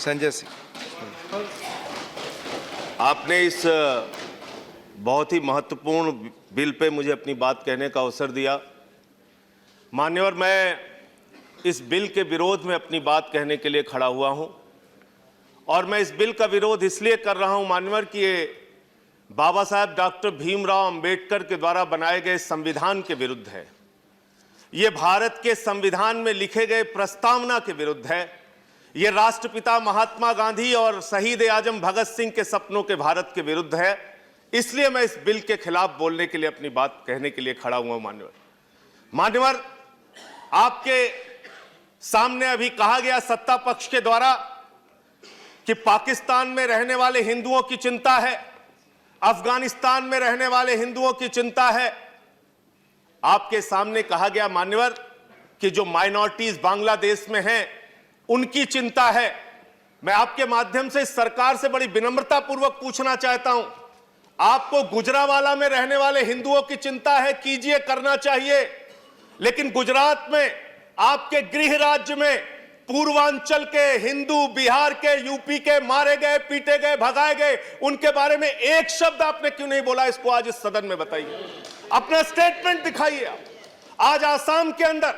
संजय सिंह। आपने इस बहुत ही महत्वपूर्ण बिल पे मुझे अपनी बात कहने का अवसर दिया। मान्यवर, मैं इस बिल के विरोध में अपनी बात कहने के लिए खड़ा हुआ हूं और मैं इस बिल का विरोध इसलिए कर रहा हूं मान्यवर कि ये बाबा साहब डॉक्टर भीमराव अंबेडकर के द्वारा बनाए गए संविधान के विरुद्ध है। ये भारत के संविधान में लिखे गए प्रस्तावना के विरुद्ध है। ये राष्ट्रपिता महात्मा गांधी और शहीद आजम भगत सिंह के सपनों के भारत के विरुद्ध है। इसलिए मैं इस बिल के खिलाफ बोलने के लिए, अपनी बात कहने के लिए खड़ा हुआ हूं। मान्यवर, आपके सामने अभी कहा गया सत्ता पक्ष के द्वारा कि पाकिस्तान में रहने वाले हिंदुओं की चिंता है, अफगानिस्तान में रहने वाले हिंदुओं की चिंता है। आपके सामने कहा गया मान्यवर कि जो माइनॉरिटीज बांग्लादेश में हैं उनकी चिंता है। मैं आपके माध्यम से सरकार से बड़ी विनम्रता पूर्वक पूछना चाहता हूं, आपको गुजरावाला में रहने वाले हिंदुओं की चिंता है, कीजिए, करना चाहिए, लेकिन गुजरात में, आपके गृह राज्य में पूर्वांचल के हिंदू, बिहार के, यूपी के मारे गए, पीटे गए, भगाए गए, उनके बारे में एक शब्द आपने क्यों नहीं बोला? इसको आज इस सदन में बताइए, अपना स्टेटमेंट दिखाइए। आज आसाम के अंदर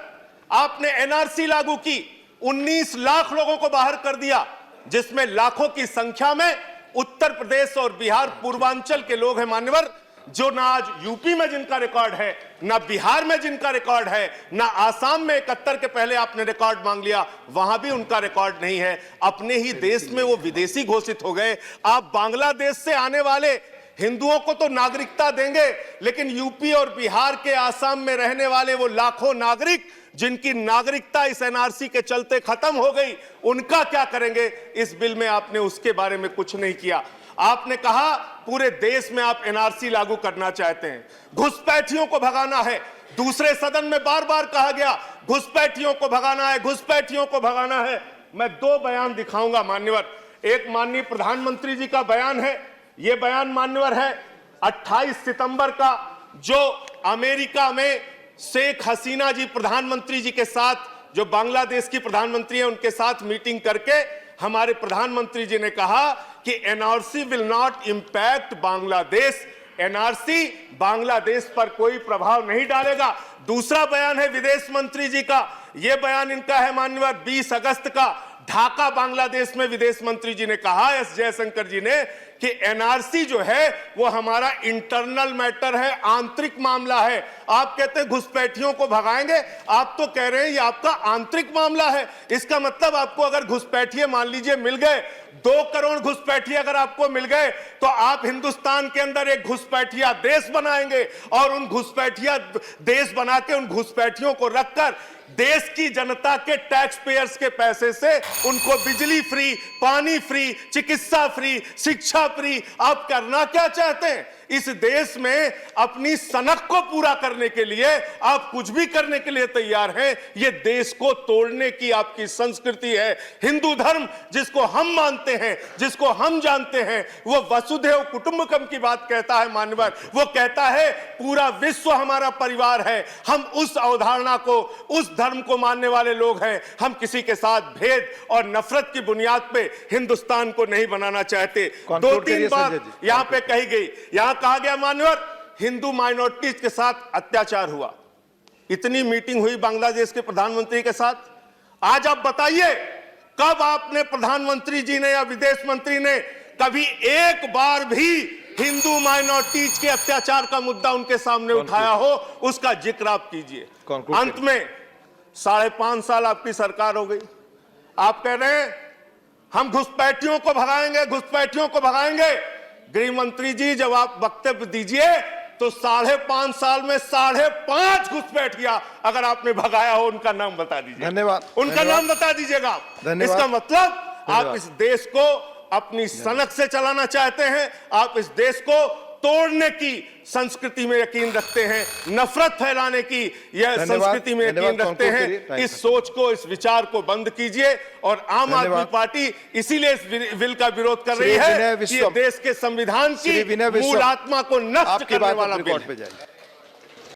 आपने एनआरसी लागू की, 19 लाख लोगों को बाहर कर दिया, जिसमें लाखों की संख्या में उत्तर प्रदेश और बिहार पूर्वांचल के लोग हैं मान्यवर, जो ना आज यूपी में जिनका रिकॉर्ड है, ना बिहार में जिनका रिकॉर्ड है, ना आसाम में 71 के पहले आपने रिकॉर्ड मांग लिया, वहां भी उनका रिकॉर्ड नहीं है। अपने ही देश में वो विदेशी घोषित हो गए। आप बांग्लादेश से आने वाले हिंदुओं को तो नागरिकता देंगे, लेकिन यूपी और बिहार के, आसाम में रहने वाले वो लाखों नागरिक जिनकी नागरिकता इस एनआरसी के चलते खत्म हो गई, उनका क्या करेंगे? इस बिल में आपने उसके बारे में कुछ नहीं किया। आपने कहा पूरे देश में आप एनआरसी लागू करना चाहते हैं, घुसपैठियों को भगाना है। दूसरे सदन में बार बार कहा गया घुसपैठियों को भगाना है, घुसपैठियों को भगाना है। मैं 2 बयान दिखाऊंगा मान्यवर। एक माननीय प्रधानमंत्री जी का बयान है, यह बयान मान्यवर है 28 सितंबर का, जो अमेरिका में शेख हसीना जी प्रधानमंत्री जी के साथ, जो बांग्लादेश की प्रधानमंत्री है, उनके साथ मीटिंग करके हमारे प्रधानमंत्री जी ने कहा कि NRC will not impact Bangladesh, NRC Bangladesh पर कोई प्रभाव नहीं डालेगा। दूसरा बयान है विदेश मंत्री जी का, यह बयान इनका है माननीय 20 अगस्त का, ढाका बांग्लादेश में विदेश मंत्री जी ने कहा, एस जयशंकर जी ने, कि एनआरसी जो है वो हमारा इंटरनल मैटर है, आंतरिक मामला है। आप कहते हैं घुसपैठियों को भगाएंगे, आप तो कह रहे हैं ये आपका आंतरिक मामला है। इसका मतलब आपको अगर घुसपैठिए मान लीजिए मिल गए, 2 करोड़ घुसपैठिए अगर आपको मिल गए, तो आप हिंदुस्तान के अंदर एक घुसपैठिया देश बनाएंगे और उन घुसपैठिया देश बना के उन घुसपैठियों को रखकर देश की जनता के टैक्स पेयर्स के पैसे से उनको बिजली फ्री, पानी फ्री, चिकित्सा फ्री, शिक्षा फ्री। आप करना क्या चाहते हैं? इस देश में अपनी सनक को पूरा करने के लिए आप कुछ भी करने के लिए तैयार हैं। यह देश को तोड़ने की आपकी संस्कृति है। हिंदू धर्म जिसको हम मानते हैं, जिसको हम जानते हैं, वो वसुधैव कुटुंबकम की बात कहता है मान्यवर। वो कहता है पूरा विश्व हमारा परिवार है। हम उस अवधारणा को, उस धर्म को मानने वाले लोग हैं। हम किसी के साथ भेद और नफरत की बुनियाद पे हिंदुस्तान को नहीं बनाना चाहते। 2-3 बार यहां पे कही गई, यहां कहा गया मान्यवर हिंदू माइनॉरिटीज के साथ अत्याचार हुआ। इतनी मीटिंग हुई बांग्लादेश के प्रधानमंत्री के साथ। आज आप बताइए कब आपने, प्रधानमंत्री जी ने या विदेश मंत्री ने, कभी एक बार भी हिंदू माइनॉरिटीज के अत्याचार का मुद्दा उनके सामने उठाया हो? उसका जिक्र आप कीजिए। अंत में 5.5 साल आपकी सरकार हो गई, आप कह रहे हैं हम घुसपैठियों को भगाएंगे, घुसपैठियों को भगाएंगे। गृह मंत्री जी जब आप वक्तव्य दीजिए तो 5.5 साल में 5.5 घुसपैठिया अगर आपने भगाया हो, उनका नाम बता दीजिए। धन्यवाद। उनका नाम बता दीजिएगा आप। इसका मतलब आप इस देश को अपनी सनक से चलाना चाहते हैं, आप इस देश को तोड़ने की संस्कृति में यकीन रखते हैं, नफरत फैलाने की यह संस्कृति में यकीन रखते हैं। इस सोच को, इस विचार को बंद कीजिए। और आम आदमी पार्टी इसीलिए इस बिल का विरोध कर रही है कि देश के संविधान की मूल आत्मा को नष्ट करने वाला बिल है।